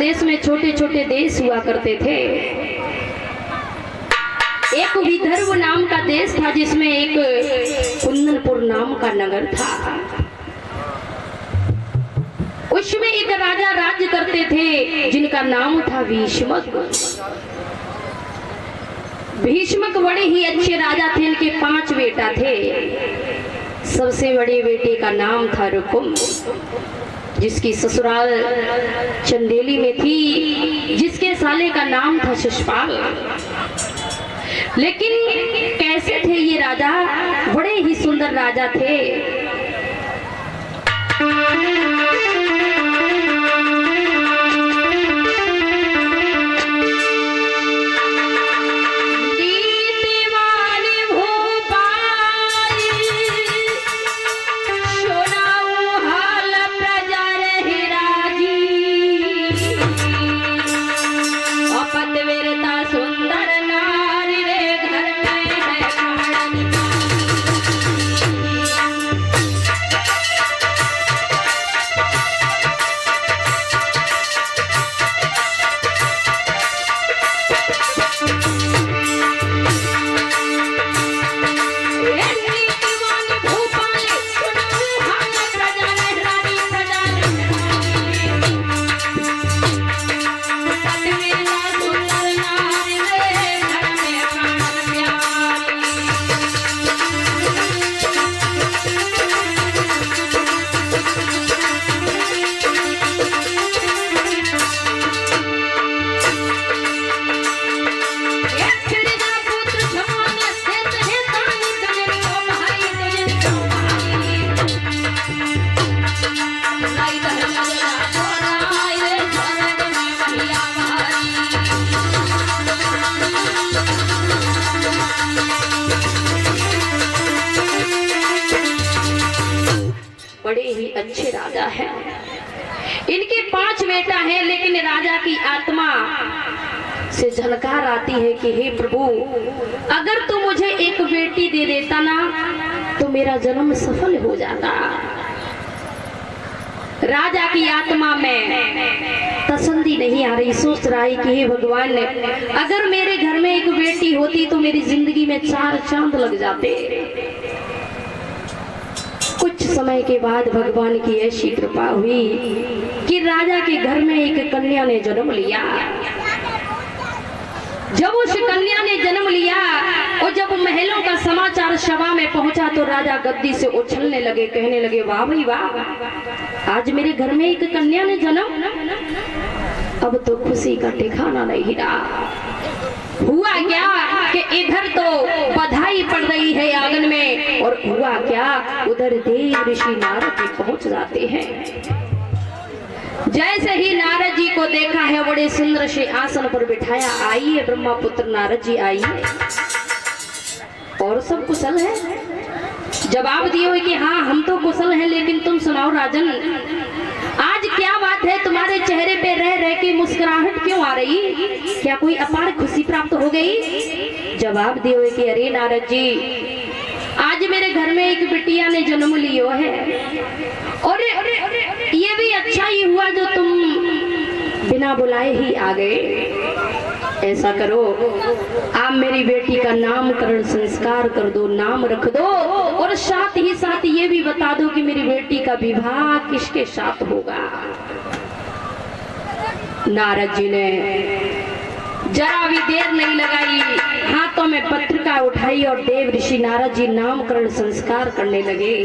देश में छोटे छोटे देश हुआ करते थे। एक विदर्भ नाम का देश था जिसमें एक कुंदनपुर नाम का नगर था। उसमें एक राजा राज्य करते थे जिनका नाम था भीष्मक। भीष्मक बड़े ही अच्छे राजा थे। इनके 5 बेटा थे। सबसे बड़े बेटे का नाम था रुकुम, जिसकी ससुराल चंदेली में थी, जिसके साले का नाम था शिशुपाल। लेकिन कैसे थे ये राजा? बड़े ही सुंदर राजा थे। बड़े ही अच्छे राजा हैं। इनके 5 बेटा हैं, लेकिन राजा की आत्मा से झलकार आती है कि हे प्रभु, अगर तू मुझे एक बेटी दे देता ना तो मेरा जन्म सफल हो जाता। राजा की आत्मा में तसल्ली नहीं आ रही। सोच रहा है कि हे भगवान, अगर मेरे घर में एक बेटी होती तो मेरी जिंदगी में 4 चांद लग जाते। कुछ समय के बाद भगवान की ऐसी कृपा हुई कि राजा के घर में एक कन्या ने जन्म लिया। जब उस कन्या ने जन्म लिया और जब महलों का समाचार सभा में पहुंचा तो राजा गद्दी से उछलने लगे, कहने लगे, वाह भाई वाह, आज मेरे घर में एक कन्या ने जन्म। अब तो खुशी का ठिकाना नहीं रहा। हुआ क्या कि इधर तो बधाई पड़ रही है आंगन में, और हुआ क्या, उधर देव ऋषि नारद जी पहुंच जाते हैं। जैसे ही नारद जी को देखा है, बड़े सुंदर से आसन पर बिठाया, आइए ब्रह्मपुत्र नारद जी आइए, और सब कुशल है? जवाब दिए हुए कि हाँ हम तो कुशल हैं, लेकिन तुम सुनाओ राजन, आज क्या बात है? तुम्हारे चेहरे पे रह रह के मुस्कुराहट क्यों आ रही? क्या कोई अपार खुशी प्राप्त हो गई? जवाब दिए हुए कि अरे नारद जी, आज मेरे घर में एक बिटिया ने जन्म लियो है, और ये भी अच्छा ही हुआ जो तुम बिना बुलाए ही आ गए। ऐसा करो, आप मेरी बेटी का नामकरण संस्कार कर दो, नाम रख दो, और साथ ही साथ ये भी बता दो कि मेरी बेटी का विवाह किसके साथ होगा। नारद जी ने जरा भी देर नहीं लगाई, हाथों में पत्रिका उठाई और देव ऋषि नारद जी नामकरण संस्कार करने लगे।